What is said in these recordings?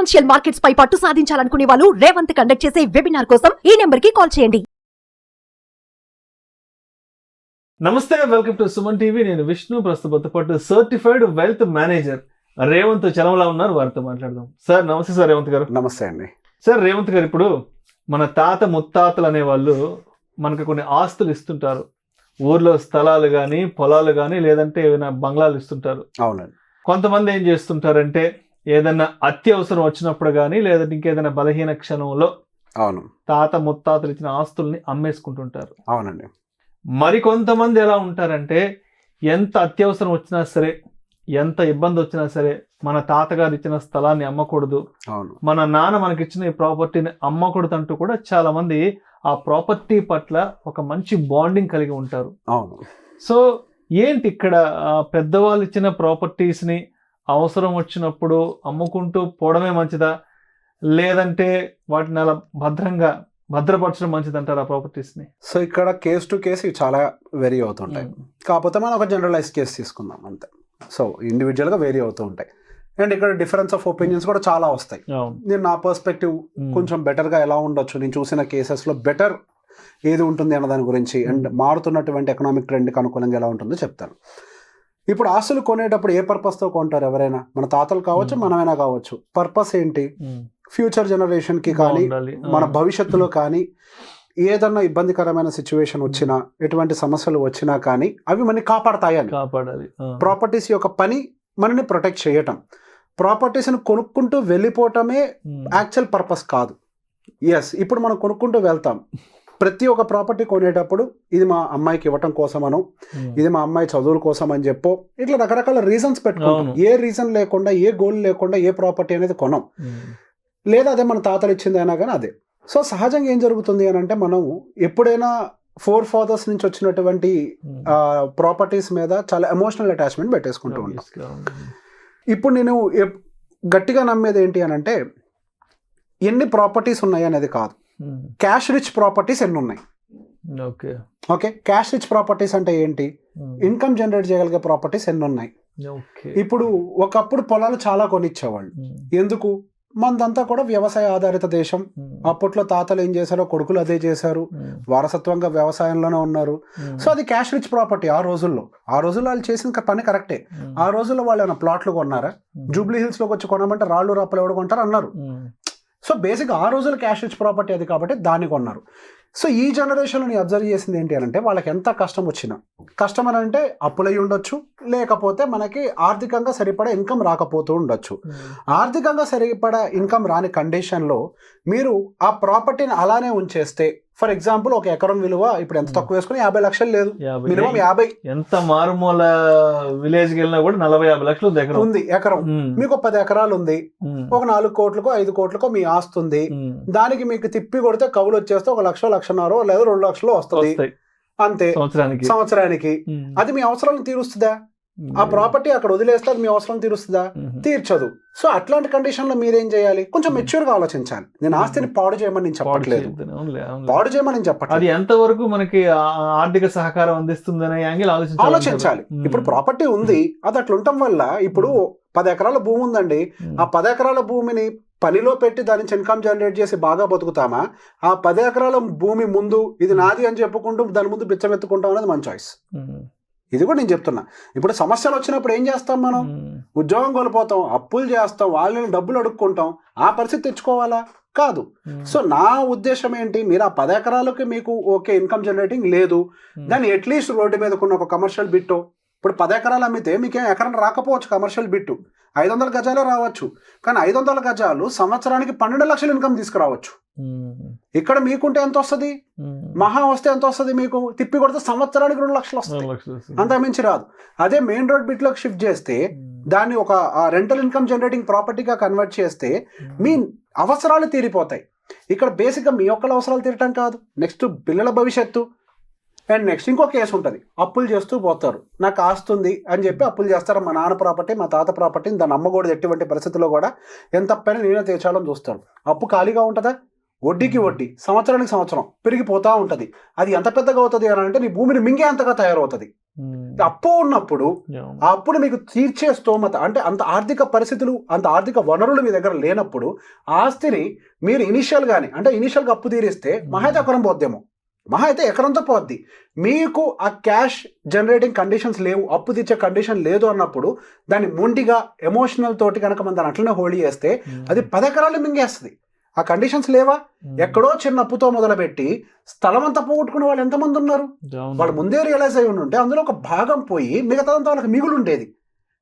Financial markets పై పట్టు సాధించాలనుకునే వాళ్ళు Revanth conduct చేసే వెబినార్ కోసం ఈ నెంబర్ కి కాల్ చేయండి. నమస్తే, వెల్కమ్ టు సుమన్ టీవీ. నేను విష్ణు. ప్రస్తుతం పాటు certified wealth manager Revanth Chalamala ఉన్నారు, వారితో మాట్లాడదాం. సార్ నమస్తే. సార్ రేవంత్ గారు. నమస్తే అండి. సార్ రేవంత్ గారు, ఇప్పుడు మన తాత ముత్తాతలు అనే వాళ్ళు మనకు కొన్ని ఆస్తులు ఇస్తుంటారు. ఊర్లో స్థలాలు కానీ పొలాలు కానీ లేదంటే ఏమైనా బంగ్లాలు ఇస్తుంటారు. అవునండి. కొంతమంది ఏం చేస్తుంటారంటే ఏదైనా అత్యవసరం వచ్చినప్పుడు కానీ లేదంటే ఇంకేదైనా బలహీన క్షణంలో అవును తాత ముత్తాతలు ఇచ్చిన ఆస్తుల్ని అమ్మేసుకుంటుంటారు. అవునండి. మరి కొంతమంది ఎలా ఉంటారంటే ఎంత అత్యవసరం వచ్చినా సరే, ఎంత ఇబ్బంది వచ్చినా సరే మన తాతగారు ఇచ్చిన స్థలాన్ని అమ్మకూడదు, అవును మన నాన్న మనకిచ్చిన ఈ ప్రాపర్టీని అమ్మకూడదు అంటూ కూడా చాలా మంది ఆ ప్రాపర్టీ పట్ల ఒక మంచి బాండింగ్ కలిగి ఉంటారు. అవును. సో ఏంటి ఇక్కడ పెద్దవాళ్ళు ఇచ్చిన ప్రాపర్టీస్ని అవసరం వచ్చినప్పుడు అమ్ముకుంటూ పోవడమే మంచిదా, లేదంటే వాటిని అలా భద్రపరచడం మంచిది అంటారు ఆ ప్రాపర్టీస్ని? సో ఇక్కడ కేస్ టు కేసు ఇవి చాలా వేరీ అవుతుంటాయి. కాకపోతే మనం ఒక జనరలైజ్ కేసు తీసుకుందాం అంతే. సో ఇండివిజువల్గా వేరీ అవుతూ ఉంటాయి. అండ్ ఇక్కడ డిఫరెన్స్ ఆఫ్ ఒపీనియన్స్ కూడా చాలా వస్తాయి. నేను నా పర్స్పెక్టివ్ కొంచెం బెటర్గా ఎలా ఉండొచ్చు, నేను చూసిన కేసెస్లో బెటర్ ఏది ఉంటుంది అన్న దాని గురించి, అండ్ మారుతున్నటువంటి ఎకనామిక్ ట్రెండ్కి అనుకూలంగా ఎలా ఉంటుందో చెప్తాను. ఇప్పుడు ఆస్తులు కొనేటప్పుడు ఏ పర్పస్తో కొంటారు ఎవరైనా? మన తాతలు కావచ్చు, మనమైనా కావచ్చు. పర్పస్ ఏంటి? ఫ్యూచర్ జనరేషన్కి కానీ మన భవిష్యత్తులో కానీ ఏదన్నా ఇబ్బందికరమైన సిచ్యువేషన్ వచ్చినా, ఎటువంటి సమస్యలు వచ్చినా కానీ అవి మనని కాపాడతాయని. ప్రాపర్టీస్ యొక్క పని మనని ప్రొటెక్ట్ చేయటం. ప్రాపర్టీస్ని కొనుక్కుంటూ వెళ్ళిపోవటమే యాక్చువల్ పర్పస్ కాదు. ఎస్, ఇప్పుడు మనం కొనుక్కుంటూ వెళ్తాం. ప్రతి ఒక్క ప్రాపర్టీ కొనేటప్పుడు ఇది మా అమ్మాయికి ఇవ్వటం కోసమనో, ఇది మా అమ్మాయి చదువుల కోసం అని చెప్పో, ఇట్లా రకరకాల రీజన్స్ పెట్టుకుంటాం. ఏ రీజన్ లేకుండా, ఏ గోల్ లేకుండా ఏ ప్రాపర్టీ అనేది కొనం. లేదా అదే మన తాతలు ఇచ్చింది అయినా కానీ అదే. సో సహజంగా ఏం జరుగుతుంది అని అంటే, మనం ఎప్పుడైనా ఫోర్ ఫాదర్స్ నుంచి వచ్చినటువంటి ప్రాపర్టీస్ మీద చాలా ఎమోషనల్ అటాచ్మెంట్ పెట్టేసుకుంటూ ఉంటాం. ఇప్పుడు నేను గట్టిగా నమ్మేది ఏంటి అని అంటే, ఎన్ని ప్రాపర్టీస్ ఉన్నాయి అనేది కాదు, క్యాష్ రిచ్ ప్రాపర్టీస్ ఎన్ని ఉన్నాయి. ఓకే, క్యాష్ రిచ్ ప్రాపర్టీస్ అంటే ఏంటి? ఇన్కమ్ జనరేట్ చేయగలిగే ప్రాపర్టీస్ ఎన్ని ఉన్నాయి. ఇప్పుడు ఒకప్పుడు పొలాలు చాలా కొనిచ్చేవాళ్ళు. ఎందుకు? మనదంతా కూడా వ్యవసాయ ఆధారిత దేశం. అప్పట్లో తాతలు ఏం చేశారో కొడుకులు అదే చేశారు, వారసత్వంగా వ్యవసాయంలోనే ఉన్నారు. సో అది క్యాష్ రిచ్ ప్రాపర్టీ. ఆ రోజుల్లో వాళ్ళు చేసిన పని కరెక్టే. ఆ రోజుల్లో వాళ్ళు ఏమైనా ప్లాట్లు కొన్నారా? జూబ్లీ హిల్స్ లోకి వచ్చి కొనమంటే రాళ్ళు రాప్పలు ఎవడు కొంటారు అన్నారు. సో బేసిక్ ఆ రోజుల్లో క్యాష్ రిచ్ ప్రాపర్టీ అది కాబట్టి దాన్ని కొన్నారు. సో ఈ జనరేషన్లో నేను అబ్జర్వ్ చేసింది ఏంటి అని అంటే, వాళ్ళకి ఎంత కష్టం వచ్చినా, కష్టం అని అంటే అప్పులై ఉండొచ్చు, లేకపోతే మనకి ఆర్థికంగా సరిపడా ఇన్కమ్ రాకపోతూ ఉండొచ్చు. ఆర్థికంగా సరిపడా ఇన్కమ్ రాని కండిషన్లో మీరు ఆ ప్రాపర్టీని అలానే ఉంచేస్తే, ఫర్ ఎగ్జాంపుల్ ఒక ఎకరం విలువ ఇప్పుడు ఎంత తక్కువ వేసుకుని 50 లక్షలు లేదు, మినిమం 50. ఎంత మారుమూల విలేజ్ వెళ్ళినా కూడా 40-50 లక్షలు ఉంది ఎకరం. మీకు 10 ఎకరాలు ఉంది, ఒక 4 కోట్లకో 5 కోట్లకో మీ ఆస్తి ఉంది. దానికి మీకు తిప్పి కొడితే కవులు వచ్చేస్తే 1 లక్ష, 1.5 లేదా 2 లక్షలు వస్తుంది అంతే సంవత్సరానికి. అది మీ అవసరాలను తీరుస్తుందా? ఆ ప్రాపర్టీ అక్కడ వదిలేస్తే అది మీ అవసరం తీరుస్తుందా? తీర్చదు. సో అట్లాంటి కండిషన్ లో మీరేం చేయాలి? కొంచెం మెచ్యూర్ గా ఆలోచించాలి. నేను ఆస్తిని పాడు చేయమని నేను చెప్పట్లేదు, పాడు చేయమని నేను చెప్పట్లేదు. అది ఎంతవరకు మనకి ఆర్థిక సహకారం అందిస్తుందనే యాంగిల్ ఆలోచించాలి. ఇప్పుడు ప్రాపర్టీ ఉంది, అది అట్లా ఉండటం వల్ల ఇప్పుడు 10 ఎకరాల భూమి ఉందండి. ఆ 10 ఎకరాల భూమిని పనిలో పెట్టి దాని నుంచి ఇన్కమ్ జనరేట్ చేసి బాగా బతుకుతామా? ఆ 10 ఎకరాల భూమి ముందు ఇది నాది అని చెప్పుకుంటూ దాని ముందు బిచ్చమెత్తుకుంటాం అనేది మన చాయిస్. ఇది కూడా నేను చెప్తున్నా. ఇప్పుడు సమస్యలు వచ్చినప్పుడు ఏం చేస్తాం? మనం ఉద్యోగం కోల్పోతాం, అప్పులు చేస్తాం, వాళ్ళని డబ్బులు అడుక్కుంటాం. ఆ పరిస్థితి తెచ్చుకోవాలా? కాదు. సో నా ఉద్దేశం ఏంటి, మీరు ఆ 10 ఎకరాలకి మీకు ఓకే ఇన్కమ్ జనరేటింగ్ లేదు, దాన్ని అట్లీస్ట్ రోడ్డు మీద కొన్న ఒక కమర్షియల్ బిట్టు. ఇప్పుడు 10 ఎకరాలు అమ్మితే మీకేం ఎకరం రాకపోవచ్చు, కమర్షియల్ బిట్టు 500 గజాలే రావచ్చు. కానీ 500 గజాలు సంవత్సరానికి 12 లక్షలు ఇన్కమ్ తీసుకురావచ్చు. ఇక్కడ మీకుంటే ఎంత వస్తుంది? మహా వస్తే ఎంత వస్తుంది? మీకు తిప్పి కొడితే సంవత్సరానికి 2 లక్షలు వస్తాయి, అంత మించి రాదు. అదే మెయిన్ రోడ్ బిట్ లోకి షిఫ్ట్ చేస్తే, దాన్ని ఒక రెంటల్ ఇన్కమ్ జనరేటింగ్ ప్రాపర్టీగా కన్వర్ట్ చేస్తే మీ అవసరాలు తీరిపోతాయి. ఇక్కడ బేసిక్గా మీ ఒక్కళ్ళ అవసరాలు తీరటం కాదు, నెక్స్ట్ పిల్లల భవిష్యత్తు. అండ్ నెక్స్ట్ ఇంకో కేసు ఉంటుంది, అప్పులు చేస్తూ పోతారు. నాకు ఆస్తుంది అని చెప్పి అప్పులు చేస్తారు. మా నాన్న ప్రాపర్టీ, మా తాత ప్రాపర్టీని దాన్ని అమ్మకూడదు ఎటువంటి పరిస్థితుల్లో కూడా, ఎంత పైన నేనే తీర్చాలని చూస్తాడు. అప్పు ఖాళీగా ఉంటుందా? వడ్డీకి వడ్డీ, సంవత్సరానికి సంవత్సరం పెరిగిపోతా ఉంటుంది. అది ఎంత పెద్దగా అవుతుంది అని అంటే నీ భూమిని మింగే అంతగా తయారవుతుంది. అప్పు ఉన్నప్పుడు ఆ అప్పును మీకు తీర్చే స్తోమత అంటే అంత ఆర్థిక పరిస్థితులు, అంత ఆర్థిక వనరులు మీ దగ్గర లేనప్పుడు ఆస్తిని మీరు ఇనిషియల్గా అప్పు తీరిస్తే మహా అయితే ఎకరం పోద్దేమో, మహా అయితే ఎకరంతో పోద్ది. మీకు ఆ క్యాష్ జనరేటింగ్ కండిషన్స్ లేవు, అప్పు తీర్చే కండిషన్ లేదు అన్నప్పుడు దాన్ని మొండిగా ఎమోషనల్ తోటి కనుక మనం దాన్ని అట్లనే హోల్డ్ చేస్తే అది 10 ఎకరాలు మింగేస్తుంది. ఆ కండిషన్స్ లేవా? ఎక్కడో చిన్న అప్పుతో మొదలుపెట్టి స్థలం అంతా పోగొట్టుకునే వాళ్ళు ఎంతమంది ఉన్నారు? వాళ్ళు ముందే రియలైజ్ అయి ఉంటే అందులో ఒక భాగం పోయి మిగతాదంతా వాళ్ళకి మిగులు ఉండేది.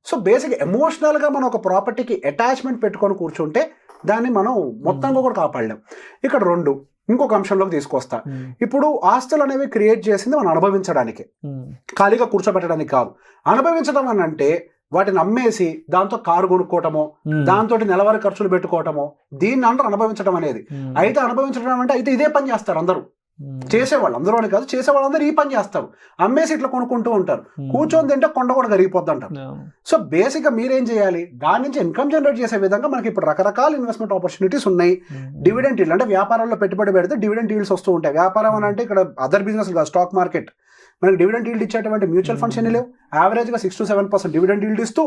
సో బేసిక్ ఎమోషనల్గా మనం ఒక ప్రాపర్టీకి అటాచ్మెంట్ పెట్టుకొని కూర్చుంటే దాన్ని మనం మొత్తంగా కూడా కాపాడలేం. ఇక్కడ 2 ఇంకొక అంశంలోకి తీసుకొస్తా. ఇప్పుడు ఆస్తులు అనేవి క్రియేట్ చేసింది మనం అనుభవించడానికి, ఖాళీగా కూర్చోబెట్టడానికి కాదు. అనుభవించడం అని అంటే వాటిని అమ్మేసి దాంతో కారు కొనుక్కోవటమో, దాంతో నెలవారీ ఖర్చులు పెట్టుకోవటమో, దీన్ని అందరూ అనుభవించడం అనేది. అయితే అనుభవించడం అంటే అయితే ఇదే పని చేస్తారు అందరూ, చేసేవాళ్ళు అందరూ అని కాదు, చేసేవాళ్ళందరూ ఈ పని చేస్తారు. అమ్మేసి ఇట్లా కొనుక్కుంటూ ఉంటారు, కూర్చొని తింటే కొండ కూడా కరిగిపోద్ది అంటారు. సో బేసిక్గా మీరేం చేయాలి, దాని నుంచి ఇన్కమ్ జనరేట్ చేసే విధంగా మనకి ఇప్పుడు రకరకాల ఇన్వెస్ట్మెంట్ ఆపర్చునిటీస్ ఉన్నాయి. డివిడెండ్ ఈల్డ్ అంటే వ్యాపారంలో పెట్టుబడి పెడితే డివిడెండ్ ఈల్డ్స్ వస్తూ ఉంటాయి. వ్యాపారం అని అంటే ఇక్కడ అదర్ బిజినెస్ కాదు, స్టాక్ మార్కెట్. మనకి డివిడెండ్ ఈల్డ్ ఇచ్చేటువంటి మ్యూచువల్ ఫండ్స్ ఎన్ని లేవు, యావరేజ్గా 6 to 7% డివిడెండ్ ఈల్డ్ ఇస్తూ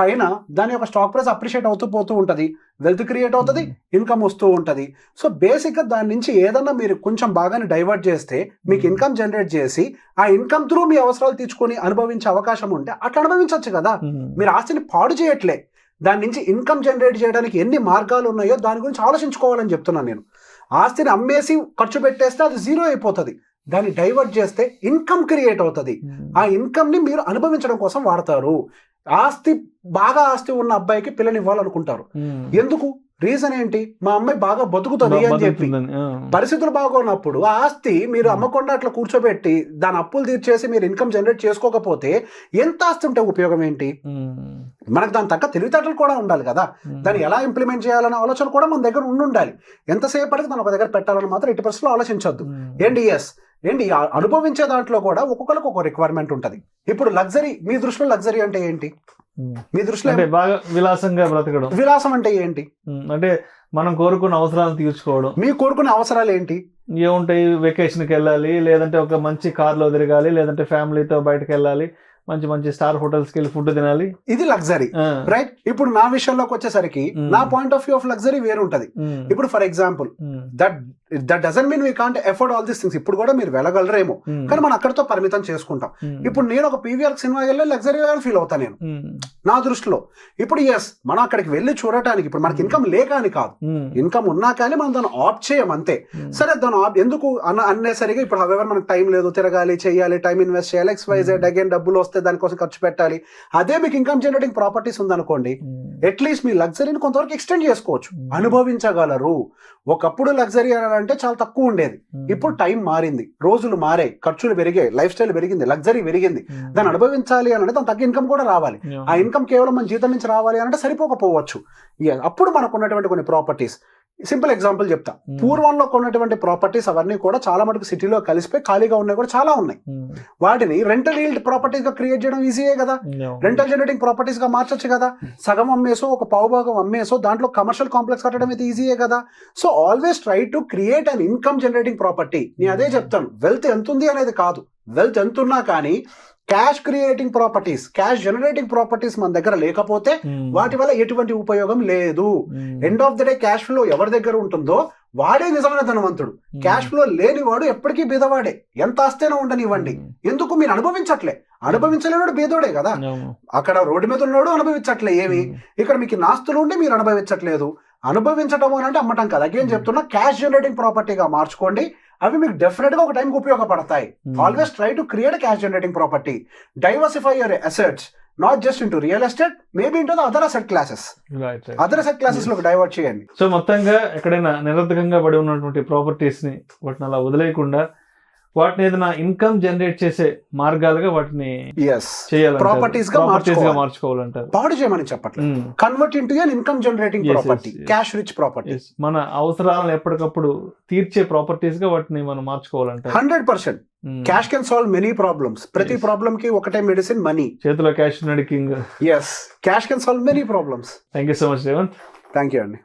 పైన దాని యొక్క స్టాక్ ప్రైస్ అప్రిషియేట్ అవుతూ పోతూ ఉంటుంది, వెల్త్ క్రియేట్ అవుతుంది, ఇన్కమ్ వస్తూ ఉంటుంది. సో బేసిక్గా దాని నుంచి ఏదన్నా మీరు కొంచెం బాగానే డైవర్ట్ చేస్తే మీకు ఇన్కమ్ జనరేట్ చేసి ఆ ఇన్కమ్ త్రూ మీ అవసరాలు తీర్చుకొని అనుభవించే అవకాశం ఉంటే అట్లా అనుభవించవచ్చు కదా. మీరు ఆస్తిని పాడు చేయట్లే, దాని నుంచి ఇన్కమ్ జనరేట్ చేయడానికి ఎన్ని మార్గాలు ఉన్నాయో దాని గురించి ఆలోచించుకోవాలని చెప్తున్నాను నేను. ఆస్తిని అమ్మేసి ఖర్చు పెట్టేస్తే అది జీరో అయిపోతుంది, దాన్ని డైవర్ట్ చేస్తే ఇన్కమ్ క్రియేట్ అవుతుంది. ఆ ఇన్కమ్ని మీరు అనుభవించడం కోసం వాడతారు. బాగా ఆస్తి ఉన్న అబ్బాయికి పిల్లని ఇవ్వాలనుకుంటారు. ఎందుకు? రీజన్ ఏంటి? మా అమ్మాయి బాగా బతుకుతుంది అని చెప్పి. పరిస్థితులు బాగున్నప్పుడు ఆ ఆస్తి మీరు అమ్మకుండా అట్లా కూర్చోబెట్టి దాని అప్పులు తీర్చేసి మీరు ఇన్కమ్ జనరేట్ చేసుకోకపోతే ఎంత ఆస్తి ఉంటే ఉపయోగం ఏంటి? మనకు దాని తగ్గ తెలివితేటలు కూడా ఉండాలి కదా, దాన్ని ఎలా ఇంప్లిమెంట్ చేయాలనే ఆలోచన కూడా మన దగ్గర ఉండాలి. ఎంతసేపటికి దాన్ని ఒక దగ్గర పెట్టాలని మాత్రం 80% ఆలోచించొద్దు. ఏంటి అనుభవించే దాంట్లో కూడా ఒక్కొక్కరికి ఒక రిక్వైర్మెంట్ ఉంటుంది. ఇప్పుడు లగ్జరీ, మీ దృష్టిలో లగ్జరీ అంటే ఏంటి? మీ దృష్టిలో బాగా విలాసంగా బ్రతకడం. విలాసం అంటే ఏంటి? అంటే మనం కోరుకున్న అవసరాలు తీర్చుకోవడం. మీ కోరుకునే అవసరాలు ఏంటి? ఏముంటాయి? వెకేషన్కి వెళ్ళాలి, లేదంటే ఒక మంచి కార్లో తిరగాలి, లేదంటే ఫ్యామిలీతో బయటకు వెళ్ళాలి, మంచి మంచి స్టార్ హోటల్స్కి వెళ్ళి ఫుడ్ తినాలి. ఇది లగ్జరీ, రైట్? ఇప్పుడు నా విషయంలోకి వచ్చేసరికి నా point of view of luxury వేరు ఉంటది. ఇప్పుడు for example that doesn't mean we can't afford all these things. ఇప్పుడు కూడా మీరు వెళ్ళగలరేమో, కానీ మనం అక్కడితో పరిమితం చేసుకుంటాం. ఇప్పుడు నేను ఒక పీవీఆర్ సినిమా వెళ్ళి లగ్జరీ ఫీల్ అవుతాను నేను నా దృష్టిలో. ఇప్పుడు ఎస్, మనం అక్కడికి వెళ్ళి చూడటానికి ఇప్పుడు మనకి ఇన్కమ్ లేక అని కాదు, ఇన్కమ్ ఉన్నా కానీ మనం దాన్ని ఆప్ట్ చేయం అంతే. సరే, దాన్ని ఎందుకు అన్నసరిగా ఇప్పుడు హవెవర్ మనకు టైం లేదు, తిరగాలి, చేయాలి, టైం ఇన్వెస్ట్ చేయాలి, XYZ అగైన్ డబ్బులు వస్తే దానికోసం ఖర్చు పెట్టాలి. అదే మీకు ఇన్కమ్ జనరేటింగ్ ప్రాపర్టీస్ ఉందనుకోండి, అట్లీస్ట్ మీ లగ్జరీని కొంతవరకు ఎక్స్టెండ్ చేసుకోవచ్చు, అనుభవించగలరు. ఒకప్పుడు లగ్జరీ అని అంటే చాలా తక్కువ ఉండేది, ఇప్పుడు టైం మారింది, రోజులు మారాయి, ఖర్చులు పెరిగాయి, లైఫ్ స్టైల్ పెరిగింది, లగ్జరీ పెరిగింది. దాన్ని అనుభవించాలి అని అంటే దాని తగ్గ ఇన్కమ్ కూడా రావాలి. ఆ ఇన్కమ్ కేవలం మన జీతం నుంచి రావాలి అంటే సరిపోకపోవచ్చు. అప్పుడు మనకు ఉన్నటువంటి కొన్ని ప్రాపర్టీస్, సింపుల్ ఎగ్జాంపుల్ చెప్తా. పూర్వంలో కొన్నటువంటి ప్రాపర్టీస్ అవన్నీ కూడా చాలా మటుకు సిటీలో కలిసిపోయి ఖాళీగా ఉన్నాయి కూడా చాలా ఉన్నాయి. వాటిని రెంటల్ ఈల్డ్ ప్రాపర్టీస్ గా క్రియేట్ చేయడం ఈజీయే కదా, రెంటల్ జనరేటింగ్ ప్రాపర్టీస్ గా మార్చొచ్చు కదా. సగం అమ్మేసో ఒక పావుభాగం అమ్మేసో దాంట్లో కమర్షియల్ కాంప్లెక్స్ కట్టడం అయితే ఈజీయే కదా. So always try to create an income generating property. నేను అదే చెప్తాను, వెల్త్ ఎంత ఉంది అనేది కాదు, వెల్త్ ఎంత ఉన్నా కానీ cash creating properties, cash generating properties మన దగ్గర లేకపోతే వాటి వల్ల ఎటువంటి ఉపయోగం లేదు. End of the day cash flow ఎవరి దగ్గర ఉంటుందో వాడే నిజమైన ధనవంతుడు. క్యాష్ ఫ్లో లేనివాడు ఎప్పటికీ బీదవాడే, ఎంత ఆస్తేనో ఉండనివ్వండి. ఎందుకు? మీరు అనుభవించట్లే, అనుభవించలేవాడు బీదోడే కదా. అక్కడ రోడ్డు మీద ఉన్నాడు అనుభవించట్లే ఏమి, ఇక్కడ మీకు నాస్తులు ఉంటే మీరు అనుభవించట్లేదు. అనుభవించడం అని అంటే అమ్మటం కదా. అగేం చెప్తున్నా, క్యాష్ జనరేటింగ్ ప్రాపర్టీగా మార్చుకోండి, అవి మీకు డెఫినెట్ గా ఒక టైంకి ఉపయోగపడతాయి. Always try to create cash generating property, diversify your assets, not just into real estate, maybe into the other asset classes. Other asset classes లోకి డైవర్ట్ చేయండి. సో మొత్తంగా ఎక్కడైనా నిరర్ధకంగా పడి ఉన్నటువంటి ప్రాపర్టీస్ ని వాటిని అలా వదిలేయకుండా వాటిని ఏదైనా ఇన్కమ్ జనరేట్ చేసే మార్గాలుగా వాటిని ప్రాపర్టీస్ గా మార్చుకోవాలంటారు. పాడు చేయమని చెప్పట్లేదు, convert into an income generating property, cash rich property. మన అవసరాలను ఎప్పటికప్పుడు తీర్చే ప్రాపర్టీస్ గా వాటిని మనం మార్చుకోవాలంటారు. 100%. Cash can solve many problems. ప్రతి ప్రాబ్లమ్ కి ఒకటే మెడిసిన్, మనీ. చేతిలో క్యాష్ నడి king. Yes, cash can solve many problems. Thank you so much Revanth. Thank you అండి.